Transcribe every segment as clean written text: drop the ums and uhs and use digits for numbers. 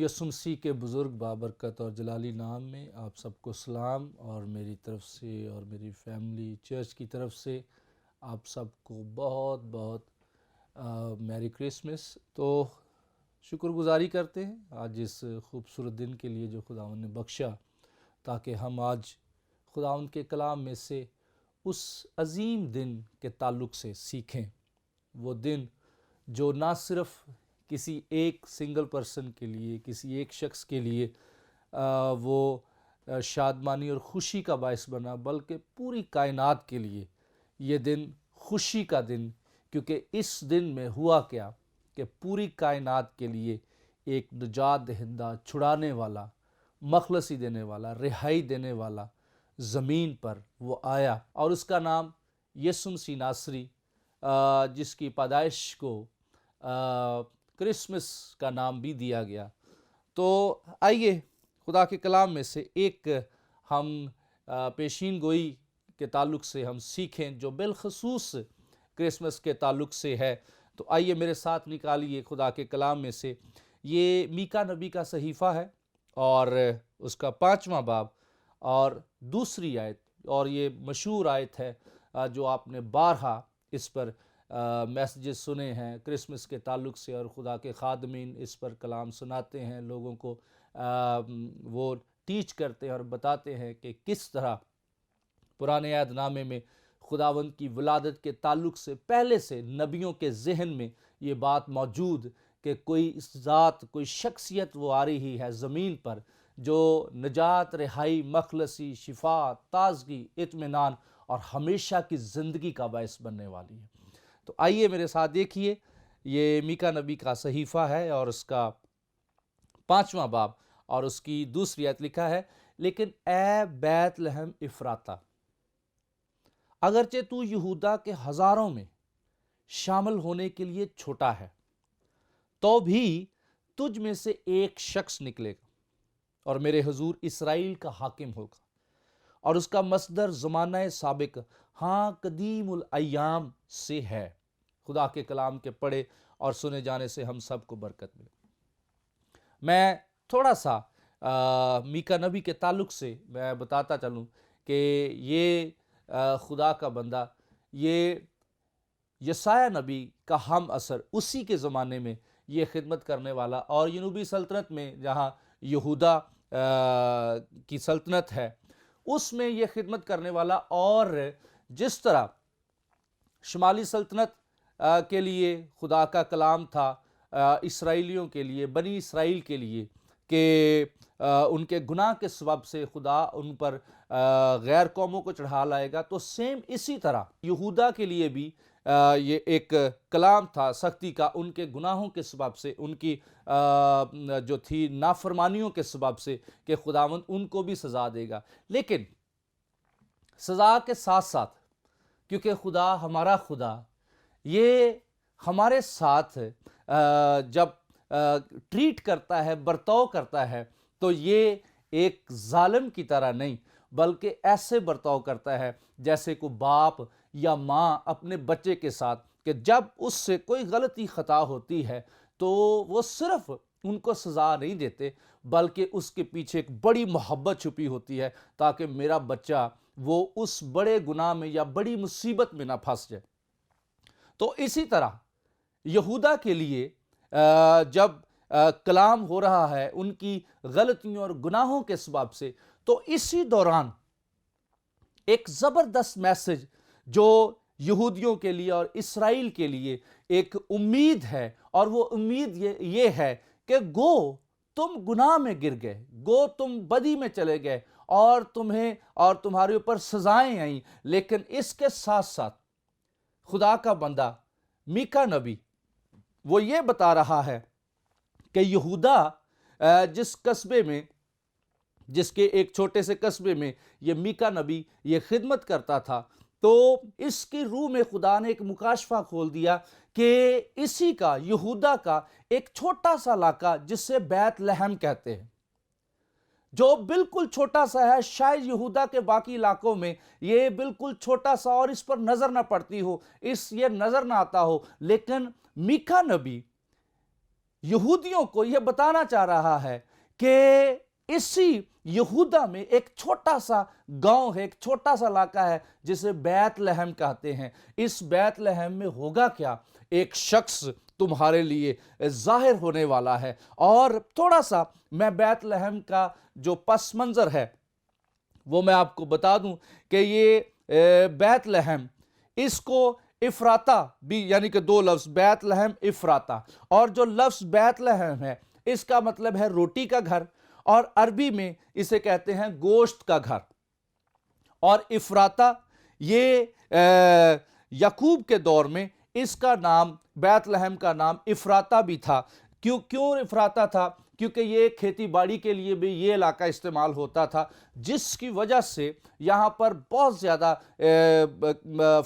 یسوع مسیح کے بزرگ بابرکت اور جلالی نام میں آپ سب کو سلام، اور میری طرف سے اور میری فیملی چرچ کی طرف سے آپ سب کو بہت بہت میری کرسمس۔ تو شکر گزاری کرتے ہیں آج اس خوبصورت دن کے لیے جو خداوند نے بخشا، تاکہ ہم آج خداوند کے کلام میں سے اس عظیم دن کے تعلق سے سیکھیں۔ وہ دن جو نہ صرف کسی ایک سنگل پرسن کے لیے، کسی ایک شخص کے لیے وہ شادمانی اور خوشی کا باعث بنا، بلکہ پوری کائنات کے لیے یہ دن خوشی کا دن، کیونکہ اس دن میں ہوا کیا کہ پوری کائنات کے لیے ایک نجات دہندہ، چھڑانے والا، مخلصی دینے والا، رہائی دینے والا زمین پر وہ آیا، اور اس کا نام یسوع مسیح ناصری، جس کی پیدائش کو کرسمس کا نام بھی دیا گیا۔ تو آئیے خدا کے کلام میں سے ایک ہم پیشین گوئی کے تعلق سے ہم سیکھیں، جو بالخصوص کرسمس کے تعلق سے ہے۔ تو آئیے میرے ساتھ نکالیے خدا کے کلام میں سے، یہ میکا نبی کا صحیفہ ہے اور اس کا 5واں باب اور دوسری آیت، اور یہ مشہور آیت ہے جو آپ نے بارہا اس پر میسیجز سنے ہیں کرسمس کے تعلق سے، اور خدا کے خادمین اس پر کلام سناتے ہیں، لوگوں کو وہ ٹیچ کرتے ہیں اور بتاتے ہیں کہ کس طرح پرانے عہد نامے میں خداوند کی ولادت کے تعلق سے پہلے سے نبیوں کے ذہن میں یہ بات موجود کہ کوئی ذات، کوئی شخصیت وہ آ رہی ہے زمین پر جو نجات، رہائی، مخلصی، شفا، تازگی، اطمینان اور ہمیشہ کی زندگی کا باعث بننے والی ہے۔ تو آئیے میرے ساتھ دیکھیے، یہ میکا نبی کا صحیفہ ہے اور اس کا 5واں باب اور اس کی دوسری آیت لکھا ہے، لیکن اے بیت لحم افراطہ، اگرچہ تو یہودا کے ہزاروں میں شامل ہونے کے لیے چھوٹا ہے، تو بھی تجھ میں سے ایک شخص نکلے گا اور میرے حضور اسرائیل کا حاکم ہوگا، اور اس کا مصدر زمانہ سابق، ہاں قدیم الایام سے ہے۔ خدا کے کلام کے پڑھے اور سنے جانے سے ہم سب کو برکت ملے۔ میں تھوڑا سا میکا نبی کے تعلق سے میں بتاتا چلوں کہ یہ خدا کا بندہ، یہ یسایہ نبی کا ہم اثر، اسی کے زمانے میں یہ خدمت کرنے والا، اور جنوبی سلطنت میں جہاں یہودا کی سلطنت ہے اس میں یہ خدمت کرنے والا، اور جس طرح شمالی سلطنت کے لیے خدا کا کلام تھا اسرائیلیوں کے لیے، بنی اسرائیل کے لیے، کہ ان کے گناہ کے سبب سے خدا ان پر غیر قوموں کو چڑھا لائے گا، تو سیم اسی طرح یہودا کے لیے بھی یہ ایک کلام تھا سختی کا، ان کے گناہوں کے سبب سے، ان کی جو تھی نافرمانیوں کے سبب سے، کہ خداوند ان کو بھی سزا دے گا۔ لیکن سزا کے ساتھ ساتھ، کیونکہ خدا ہمارا خدا یہ ہمارے ساتھ جب ٹریٹ کرتا ہے، برتاؤ کرتا ہے، تو یہ ایک ظالم کی طرح نہیں، بلکہ ایسے برتاؤ کرتا ہے جیسے کوئی باپ یا ماں اپنے بچے کے ساتھ، کہ جب اس سے کوئی غلطی خطا ہوتی ہے تو وہ صرف ان کو سزا نہیں دیتے، بلکہ اس کے پیچھے ایک بڑی محبت چھپی ہوتی ہے، تاکہ میرا بچہ وہ اس بڑے گناہ میں یا بڑی مصیبت میں نہ پھنس جائے۔ تو اسی طرح یہودا کے لیے جب کلام ہو رہا ہے ان کی غلطیوں اور گناہوں کے سبب سے، تو اسی دوران ایک زبردست میسج جو یہودیوں کے لیے اور اسرائیل کے لیے ایک امید ہے، اور وہ امید یہ ہے کہ گو تم گناہ میں گر گئے، گو تم بدی میں چلے گئے، اور تمہیں اور تمہارے اوپر سزائیں آئیں، لیکن اس کے ساتھ ساتھ خدا کا بندہ میکا نبی وہ یہ بتا رہا ہے کہ یہودا جس قصبے میں، جس کے ایک چھوٹے سے قصبے میں یہ میکا نبی یہ خدمت کرتا تھا، تو اس کی روح میں خدا نے ایک مکاشفہ کھول دیا کہ اسی کا، یہودا کا ایک چھوٹا سا علاقہ جسے بیت لحم کہتے ہیں، جو بالکل چھوٹا سا ہے، شاید یہودا کے باقی علاقوں میں یہ بالکل چھوٹا سا اور اس پر نظر نہ پڑتی ہو، یہ نظر نہ آتا ہو، لیکن میکا نبی یہودیوں کو یہ بتانا چاہ رہا ہے کہ اسی یہودا میں ایک چھوٹا سا گاؤں ہے، ایک چھوٹا سا علاقہ ہے جسے بیت لحم کہتے ہیں۔ اس بیت لحم میں ہوگا کیا؟ ایک شخص تمہارے لیے ظاہر ہونے والا ہے۔ اور تھوڑا سا میں بیت لحم کا جو پس منظر ہے وہ میں آپ کو بتا دوں کہ یہ بیت لحم، اس کو افراطہ بھی، یعنی کہ دو لفظ بیت لحم افراطہ، اور جو لفظ بیت لحم ہے اس کا مطلب ہے روٹی کا گھر، اور عربی میں اسے کہتے ہیں گوشت کا گھر۔ اور افراطہ یہ یعقوب کے دور میں اس کا نام، بیت لحم کا نام افراطہ بھی تھا۔ کیوں افراطہ تھا؟ کیونکہ یہ کھیتی باڑی کے لیے بھی یہ علاقہ استعمال ہوتا تھا، جس کی وجہ سے یہاں پر بہت زیادہ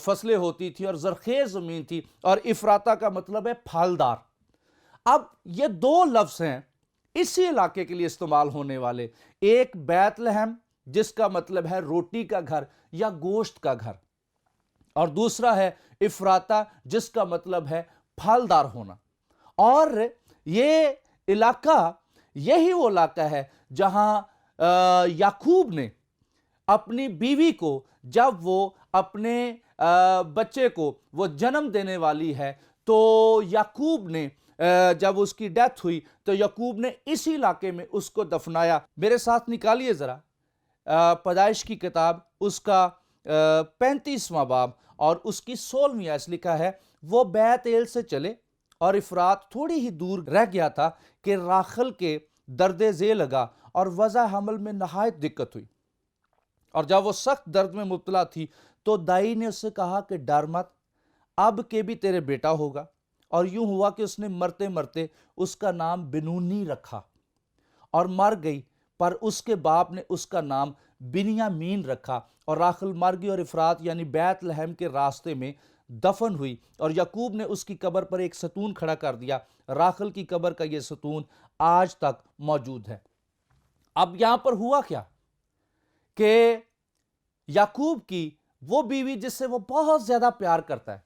فصلیں ہوتی تھی اور زرخیز زمین تھی، اور افراطہ کا مطلب ہے پھلدار۔ اب یہ دو لفظ ہیں اسی علاقے کے لیے استعمال ہونے والے، ایک بیت لحم جس کا مطلب ہے روٹی کا گھر یا گوشت کا گھر، اور دوسرا ہے افراطہ جس کا مطلب ہے پھلدار ہونا۔ اور یہ علاقہ، یہی وہ علاقہ ہے جہاں یعقوب نے اپنی بیوی کو، جب وہ اپنے بچے کو وہ جنم دینے والی ہے، تو یعقوب نے جب اس کی ڈیتھ ہوئی تو یعقوب نے اسی علاقے میں اس کو دفنایا۔ میرے ساتھ نکالیے ذرا پیدائش کی کتاب، اس کا 35واں باب اور اس کی 16ویں آیت، لکھا ہے وہ بیت ایل سے چلے اور افرات تھوڑی ہی دور رہ گیا تھا کہ راخل کے درد ذیل لگا اور وضع حمل میں نہایت دقت ہوئی، اور جب وہ سخت درد میں مبتلا تھی تو دائی نے اس سے کہا کہ ڈر مت، اب کے بھی تیرے بیٹا ہوگا۔ اور یوں ہوا کہ اس نے مرتے مرتے اس کا نام بنونی رکھا، اور مر گئی، پر اس کے باپ نے اس کا نام بنیامین رکھا۔ اور راخل مر گئی اور افرات یعنی بیت لحم کے راستے میں دفن ہوئی، اور یعقوب نے اس کی قبر پر ایک ستون کھڑا کر دیا۔ راخل کی قبر کا یہ ستون آج تک موجود ہے۔ اب یہاں پر ہوا کیا کہ یعقوب کی وہ بیوی جس سے وہ بہت زیادہ پیار کرتا ہے،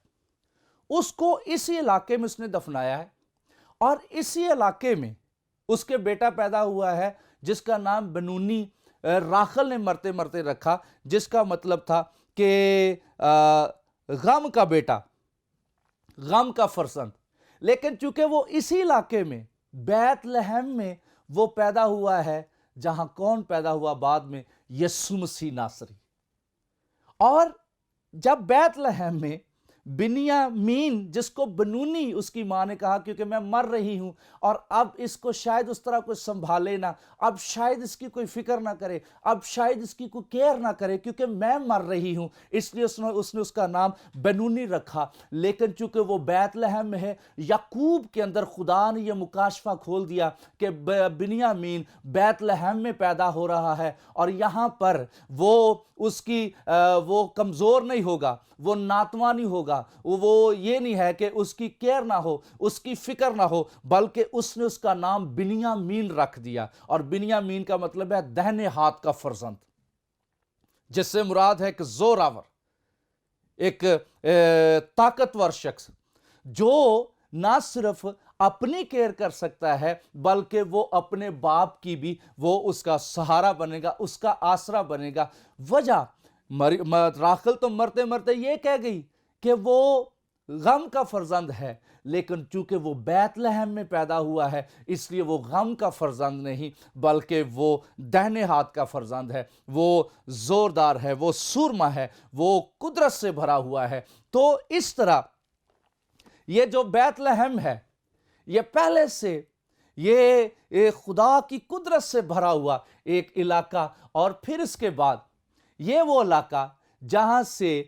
اس کو اسی علاقے میں اس نے دفنایا ہے، اور اسی علاقے میں اس کے بیٹا پیدا ہوا ہے جس کا نام بنونی راخل نے مرتے مرتے رکھا، جس کا مطلب تھا کہ غم کا بیٹا، غم کا فرزند۔ لیکن چونکہ وہ اسی علاقے میں بیت لحم میں وہ پیدا ہوا ہے جہاں کون پیدا ہوا بعد میں؟ یسوع مسیح ناصری۔ اور جب بیت لحم میں بنیامین، جس کو بنونی اس کی ماں نے کہا کیونکہ میں مر رہی ہوں اور اب اس کو شاید اس طرح کوئی سنبھالے نہ، اب شاید اس کی کوئی فکر نہ کرے، اب شاید اس کی کوئی کیئر نہ کرے کیونکہ میں مر رہی ہوں، اس لیے اس نے اس کا نام بنونی رکھا۔ لیکن چونکہ وہ بیت لحم میں ہے، یعقوب کے اندر خدا نے یہ مکاشفہ کھول دیا کہ بنیامین بیت لحم میں پیدا ہو رہا ہے، اور یہاں پر وہ اس کی وہ کمزور نہیں ہوگا، وہ ناتواں نہیں ہوگا، وہ یہ نہیں ہے کہ اس کی کیئر نہ ہو، اس کی فکر نہ ہو، بلکہ اس نے اس کا نام بنیامین رکھ دیا۔ اور بنیامین کا مطلب ہے دہنے ہاتھ کا فرزند، جس سے مراد ہے ایک زوراور، ایک طاقتور شخص جو نہ صرف اپنی کیئر کر سکتا ہے بلکہ وہ اپنے باپ کی بھی وہ اس کا سہارا بنے گا، اس کا آسرا بنے گا۔ وجہ راخل تو مرتے مرتے یہ کہہ گئی کہ وہ غم کا فرزند ہے، لیکن چونکہ وہ بیت لحم میں پیدا ہوا ہے اس لیے وہ غم کا فرزند نہیں بلکہ وہ دہنے ہاتھ کا فرزند ہے، وہ زوردار ہے، وہ سورما ہے، وہ قدرت سے بھرا ہوا ہے۔ تو اس طرح یہ جو بیت لحم ہے یہ پہلے سے یہ خدا کی قدرت سے بھرا ہوا ایک علاقہ، اور پھر اس کے بعد یہ وہ علاقہ جہاں سے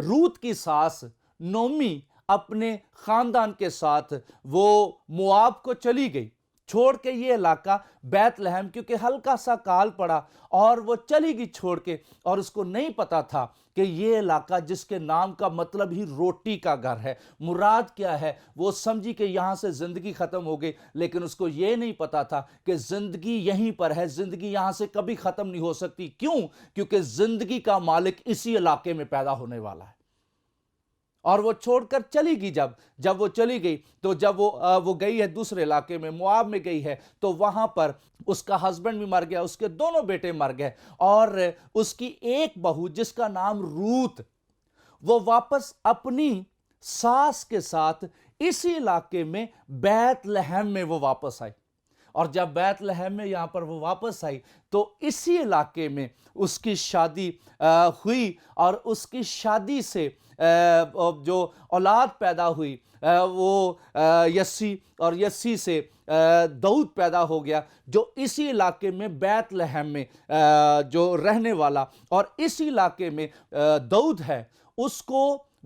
روت کی ساس نومی اپنے خاندان کے ساتھ وہ مواب کو چلی گئی، چھوڑ کے یہ علاقہ بیت لحم، کیونکہ ہلکا سا کال پڑا اور وہ چلی گئی چھوڑ کے، اور اس کو نہیں پتا تھا کہ یہ علاقہ جس کے نام کا مطلب ہی روٹی کا گھر ہے، مراد کیا ہے؟ وہ سمجھی کہ یہاں سے زندگی ختم ہو گئی، لیکن اس کو یہ نہیں پتا تھا کہ زندگی یہیں پر ہے، زندگی یہاں سے کبھی ختم نہیں ہو سکتی۔ کیوں؟ کیونکہ زندگی کا مالک اسی علاقے میں پیدا ہونے والا ہے، اور وہ چھوڑ کر چلی گئی. جب وہ چلی گئی تو جب وہ گئی ہے دوسرے علاقے میں، مواب میں گئی ہے، تو وہاں پر اس کا ہسبینڈ بھی مر گیا، اس کے دونوں بیٹے مر گئے، اور اس کی ایک بہو جس کا نام روت، وہ واپس اپنی ساس کے ساتھ اسی علاقے میں بیت لحم میں وہ واپس آئی. اور جب بیت لحم میں یہاں پر وہ واپس آئی تو اسی علاقے میں اس کی شادی ہوئی، اور اس کی شادی سے جو اولاد پیدا ہوئی وہ یسی، اور یسی سے داؤد پیدا ہو گیا، جو اسی علاقے میں بیت لحم میں جو رہنے والا، اور اسی علاقے میں داؤد ہے، اس کو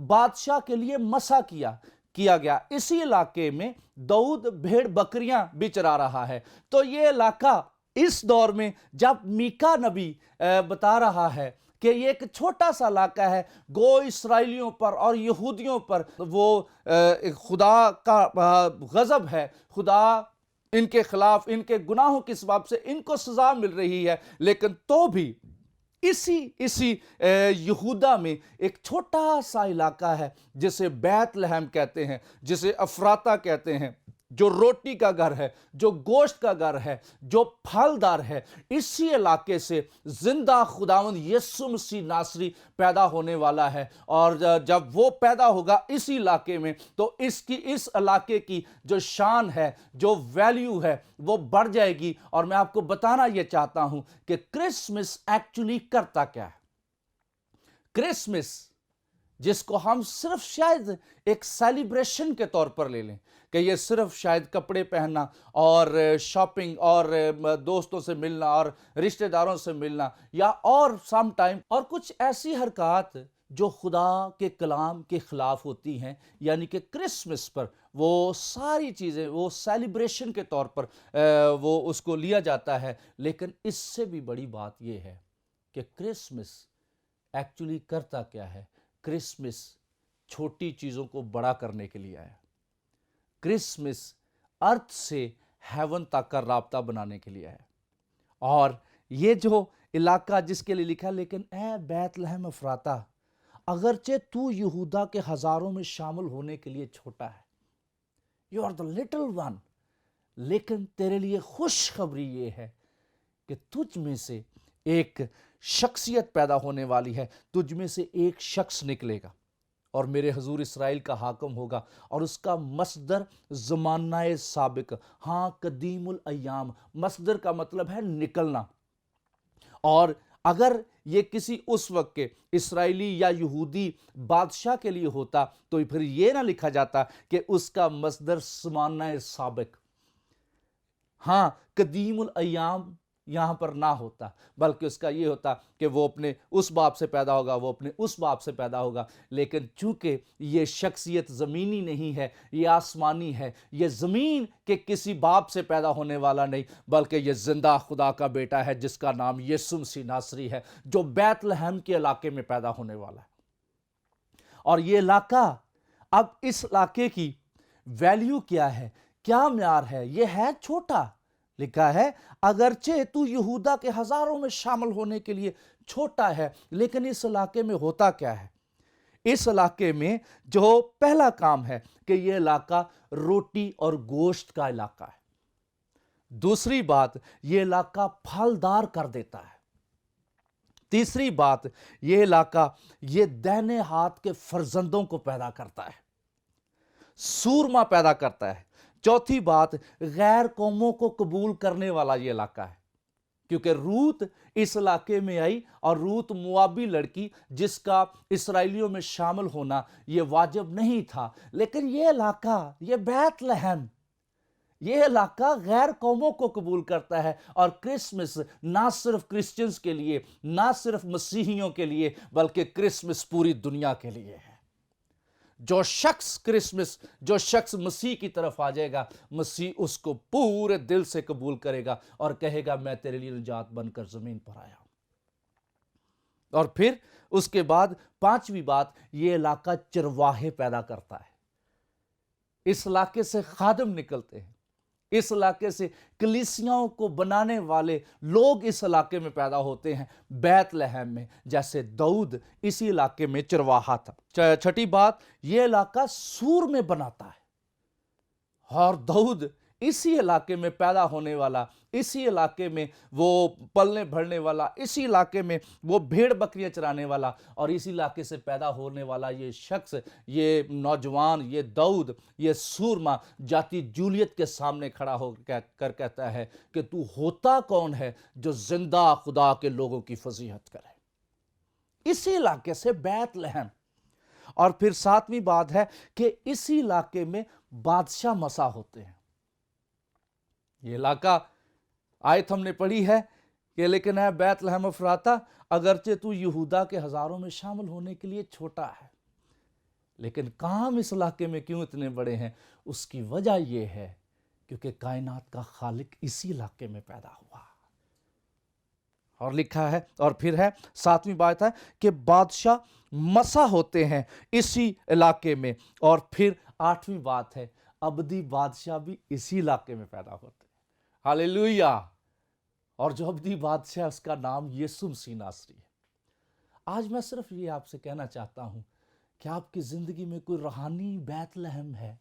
بادشاہ کے لیے مسا کیا گیا. اسی علاقے میں داؤد بھیڑ بکریاں بھی چرا رہا ہے. تو یہ علاقہ اس دور میں جب میکا نبی بتا رہا ہے کہ یہ ایک چھوٹا سا علاقہ ہے، گو اسرائیلیوں پر اور یہودیوں پر وہ خدا کا غضب ہے، خدا ان کے خلاف ان کے گناہوں کے سبب سے ان کو سزا مل رہی ہے، لیکن تو بھی اسی یہودا میں ایک چھوٹا سا علاقہ ہے جسے بیت لحم کہتے ہیں، جسے افراتا کہتے ہیں، جو روٹی کا گھر ہے، جو گوشت کا گھر ہے، جو پھلدار ہے. اسی علاقے سے زندہ خداوند یسوع مسیح ناصری پیدا ہونے والا ہے، اور جب وہ پیدا ہوگا اسی علاقے میں تو اس علاقے کی جو شان ہے، جو ویلیو ہے، وہ بڑھ جائے گی. اور میں آپ کو بتانا یہ چاہتا ہوں کہ کرسمس ایکچولی کرتا کیا ہے. کرسمس جس کو ہم صرف شاید ایک سیلیبریشن کے طور پر لے لیں کہ یہ صرف شاید کپڑے پہننا اور شاپنگ اور دوستوں سے ملنا اور رشتہ داروں سے ملنا، یا اور سم ٹائم اور کچھ ایسی حرکات جو خدا کے کلام کے خلاف ہوتی ہیں، یعنی کہ کرسمس پر وہ ساری چیزیں وہ سیلیبریشن کے طور پر وہ اس کو لیا جاتا ہے. لیکن اس سے بھی بڑی بات یہ ہے کہ کرسمس ایکچولی کرتا کیا ہے. کرسمس چھوٹی چیزوں کو بڑا کرنے کے لیے آیا. کرسمس ارتھ سے ہیون تک کا رابطہ بنانے کے لیے آیا. اور یہ جو علاقہ جس کے لیے لکھا، لیکن اے بیت لحم افراتا، اگرچہ تو یہودا کے ہزاروں میں شامل ہونے کے لیے چھوٹا ہے، you are the little one, لیکن تیرے لیے خوشخبری یہ ہے کہ تجھ میں سے ایک شخصیت پیدا ہونے والی ہے، تجھ میں سے ایک شخص نکلے گا اور میرے حضور اسرائیل کا حاکم ہوگا، اور اس کا مصدر زمانہ سابق، ہاں قدیم الایام. مصدر کا مطلب ہے نکلنا. اور اگر یہ کسی اس وقت کے اسرائیلی یا یہودی بادشاہ کے لیے ہوتا تو پھر یہ نہ لکھا جاتا کہ اس کا مصدر زمانہ سابق، ہاں قدیم الایام یہاں پر نہ ہوتا، بلکہ اس کا یہ ہوتا کہ وہ اپنے اس باپ سے پیدا ہوگا، وہ اپنے اس باپ سے پیدا ہوگا. لیکن چونکہ یہ شخصیت زمینی نہیں ہے، یہ آسمانی ہے، یہ زمین کے کسی باپ سے پیدا ہونے والا نہیں، بلکہ یہ زندہ خدا کا بیٹا ہے جس کا نام یسوع مسیح ناصری ہے، جو بیت لحم کے علاقے میں پیدا ہونے والا ہے. اور یہ علاقہ، اب اس علاقے کی ویلیو کیا ہے، کیا معیار ہے؟ یہ ہے چھوٹا. لکھا ہے اگرچہ تو یہودا کے ہزاروں میں شامل ہونے کے لیے چھوٹا ہے، لیکن اس علاقے میں ہوتا کیا ہے؟ اس علاقے میں جو پہلا کام ہے کہ یہ علاقہ روٹی اور گوشت کا علاقہ ہے. دوسری بات، یہ علاقہ پھلدار کر دیتا ہے. تیسری بات، یہ علاقہ یہ دہنے ہاتھ کے فرزندوں کو پیدا کرتا ہے، سورما پیدا کرتا ہے. چوتھی بات، غیر قوموں کو قبول کرنے والا یہ علاقہ ہے، کیونکہ روت اس علاقے میں آئی، اور روت موابی لڑکی جس کا اسرائیلیوں میں شامل ہونا یہ واجب نہیں تھا. لیکن یہ علاقہ، یہ بیت لحم، یہ علاقہ غیر قوموں کو قبول کرتا ہے. اور کرسمس نہ صرف کرسچنز کے لیے، نہ صرف مسیحیوں کے لیے، بلکہ کرسمس پوری دنیا کے لیے ہے. جو شخص مسیح کی طرف آ جائے گا، مسیح اس کو پورے دل سے قبول کرے گا اور کہے گا میں تیرے لیے نجات بن کر زمین پر آیا ہوں. اور پھر اس کے بعد پانچویں بات، یہ علاقہ چرواہے پیدا کرتا ہے. اس علاقے سے خادم نکلتے ہیں، اس علاقے سے کلیسیاؤں کو بنانے والے لوگ اس علاقے میں پیدا ہوتے ہیں، بیت لحم میں، جیسے داؤد اسی علاقے میں چرواہا تھا۔ چھٹی بات، یہ علاقہ سور میں بناتا ہے، اور داؤد اسی علاقے میں پیدا ہونے والا، اسی علاقے میں وہ پلنے بڑھنے والا، اسی علاقے میں وہ بھیڑ بکریاں چرانے والا، اور اسی علاقے سے پیدا ہونے والا یہ شخص، یہ نوجوان، یہ داؤد، یہ سورما جاتی جولیت کے سامنے کھڑا ہو کر کہتا ہے کہ تو ہوتا کون ہے جو زندہ خدا کے لوگوں کی فضیحت کرے۔ اسی علاقے سے بیت لحم۔ اور پھر ساتویں بات ہے کہ اسی علاقے میں بادشاہ مسا ہوتے ہیں۔ یہ علاقہ آیت ہم نے پڑھی ہے کہ لیکن اے بیت لحم افراتا، اگرچہ تو یہودا کے ہزاروں میں شامل ہونے کے لیے چھوٹا ہے، لیکن کام اس علاقے میں کیوں اتنے بڑے ہیں؟ اس کی وجہ یہ ہے کیونکہ کائنات کا خالق اسی علاقے میں پیدا ہوا۔ اور لکھا ہے، اور پھر ہے ساتویں بات ہے کہ بادشاہ مسا ہوتے ہیں اسی علاقے میں، اور پھر آٹھویں بات ہے ابدی بادشاہ بھی اسی علاقے میں پیدا ہوتے ہیں۔ ہاللیلویہ۔ اور جو ابدی بادشاہ، اس کا نام یسوع مسیح ناصری ہے۔ آج میں صرف یہ آپ سے کہنا چاہتا ہوں کہ آپ کی زندگی میں کوئی روحانی بیت لحم ہے؟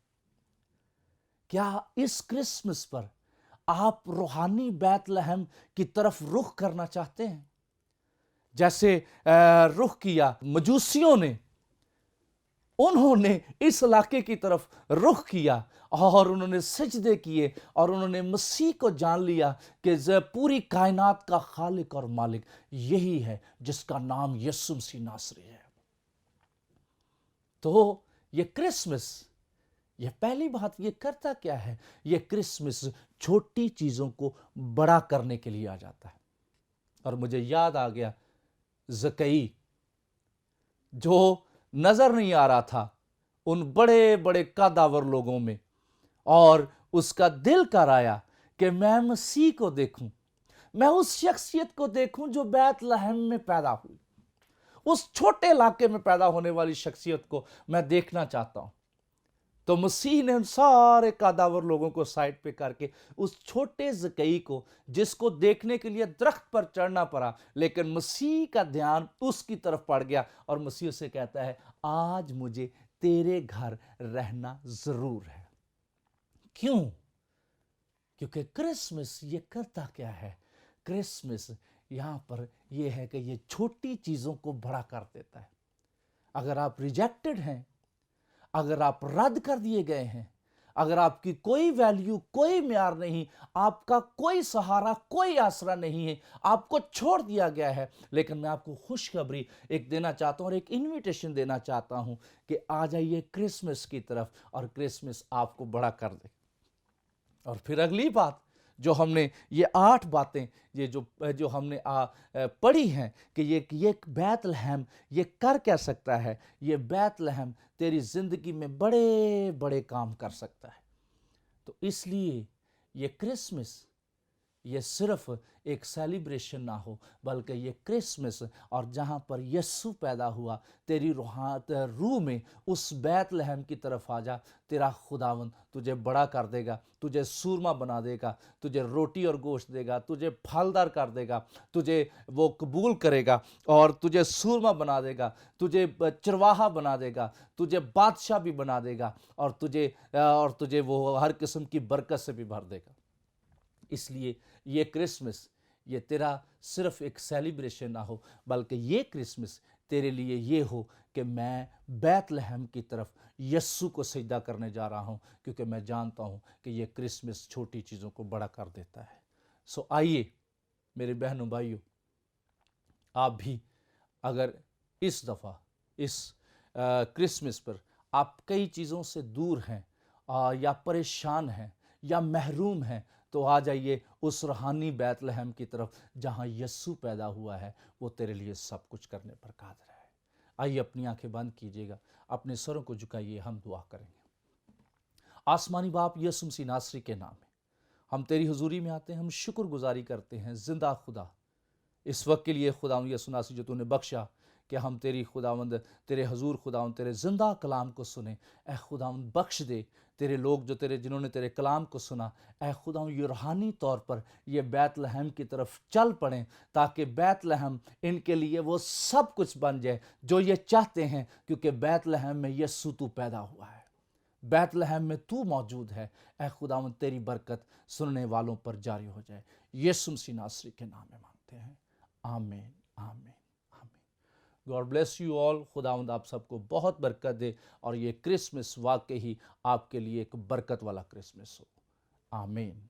کیا اس کرسمس پر آپ روحانی بیت لحم کی طرف رخ کرنا چاہتے ہیں؟ جیسے رخ کیا مجوسیوں نے، انہوں نے اس علاقے کی طرف رخ کیا اور انہوں نے سجدے کیے، اور انہوں نے مسیح کو جان لیا کہ پوری کائنات کا خالق اور مالک یہی ہے جس کا نام یسوع مسیح ناصری ہے۔ تو یہ کرسمس، یہ پہلی بات یہ کرتا کیا ہے؟ یہ کرسمس چھوٹی چیزوں کو بڑا کرنے کے لیے آ جاتا ہے۔ اور مجھے یاد آ گیا زکئی، جو نظر نہیں آ رہا تھا ان بڑے بڑے قداور لوگوں میں، اور اس کا دل کر آیا کہ میں مسیح کو دیکھوں، میں اس شخصیت کو دیکھوں جو بیت لحم میں پیدا ہوئی، اس چھوٹے علاقے میں پیدا ہونے والی شخصیت کو میں دیکھنا چاہتا ہوں۔ تو مسیح نے ان سارے قداور لوگوں کو سائڈ پہ کر کے اس چھوٹے زکئی کو، جس کو دیکھنے کے لیے درخت پر چڑھنا پڑا، لیکن مسیح کا دھیان اس کی طرف پڑ گیا، اور مسیح سے کہتا ہے آج مجھے تیرے گھر رہنا ضرور ہے۔ کیوں؟ کیونکہ کرسمس یہ کرتا کیا ہے؟ کرسمس یہاں پر یہ ہے کہ یہ چھوٹی چیزوں کو بڑا کر دیتا ہے۔ اگر آپ ریجیکٹڈ ہیں، اگر آپ رد کر دیے گئے ہیں، اگر آپ کی کوئی ویلیو، کوئی معیار نہیں، آپ کا کوئی سہارا، کوئی آسرا نہیں ہے، آپ کو چھوڑ دیا گیا ہے، لیکن میں آپ کو خوشخبری ایک دینا چاہتا ہوں، اور ایک انویٹیشن دینا چاہتا ہوں کہ آ جائیے کرسمس کی طرف، اور کرسمس آپ کو بڑا کر دے۔ اور پھر اگلی بات جو ہم نے، یہ 8 باتیں یہ جو ہم نے پڑھی ہیں کہ یہ بیت لحم یہ کر کیا سکتا ہے؟ یہ بیت لحم تیری زندگی میں بڑے بڑے کام کر سکتا ہے۔ تو اس لیے یہ کرسمس یہ صرف ایک سیلیبریشن نہ ہو، بلکہ یہ کرسمس، اور جہاں پر یسوع پیدا ہوا، تیری روح میں اس بیت لحم کی طرف آ جا، تیرا خداوند تجھے بڑا کر دے گا، تجھے سورما بنا دے گا، تجھے روٹی اور گوشت دے گا، تجھے پھلدار کر دے گا، تجھے وہ قبول کرے گا، اور تجھے سورما بنا دے گا، تجھے چرواہا بنا دے گا، تجھے بادشاہ بھی بنا دے گا، اور تجھے وہ ہر قسم کی برکت سے بھی بھر دے گا۔ اس لیے یہ کرسمس یہ تیرا صرف ایک سیلیبریشن نہ ہو، بلکہ یہ کرسمس تیرے لیے یہ ہو کہ میں بیت لحم کی طرف یسوع کو سجدہ کرنے جا رہا ہوں، کیونکہ میں جانتا ہوں کہ یہ کرسمس چھوٹی چیزوں کو بڑا کر دیتا ہے۔ سو آئیے میرے بہنوں بھائیوں، آپ بھی اگر اس دفعہ اس کرسمس پر آپ کئی چیزوں سے دور ہیں، یا پریشان ہیں، یا محروم ہیں، تو آ جائیے اس روحانی بیت لحم کی طرف جہاں یسوع پیدا ہوا ہے، وہ تیرے لیے سب کچھ کرنے پر قادر ہے۔ آئیے اپنی آنکھیں بند کیجیے گا، اپنے سروں کو جھکائیے، ہم دعا کریں گے۔ آسمانی باپ، یسوع مسیح ناصری کے نام میں ہم تیری حضوری میں آتے ہیں، ہم شکر گزاری کرتے ہیں زندہ خدا اس وقت کے لیے، خدا یسوع ناصری جو تو نے بخشا کہ ہم تیری خداوند تیرے حضور خداوند تیرے زندہ کلام کو سنیں۔ اے خداوند بخش دے تیرے لوگ جو جنہوں نے تیرے کلام کو سنا، اے خداوند یہ روحانی طور پر یہ بیت لحم کی طرف چل پڑیں، تاکہ بیت لحم ان کے لیے وہ سب کچھ بن جائے جو یہ چاہتے ہیں، کیونکہ بیت لحم میں یسوع تو پیدا ہوا ہے، بیت لحم میں تو موجود ہے۔ اے خداوند تیری برکت سننے والوں پر جاری ہو جائے، یسوع مسیح ناصری کے نام میں مانگتے ہیں، آمین آمین آمین۔ God bless you all. خداوند آپ سب کو بہت برکت دے، اور یہ کرسمس واقعی آپ کے لیے ایک برکت والا کرسمس ہو، آمین۔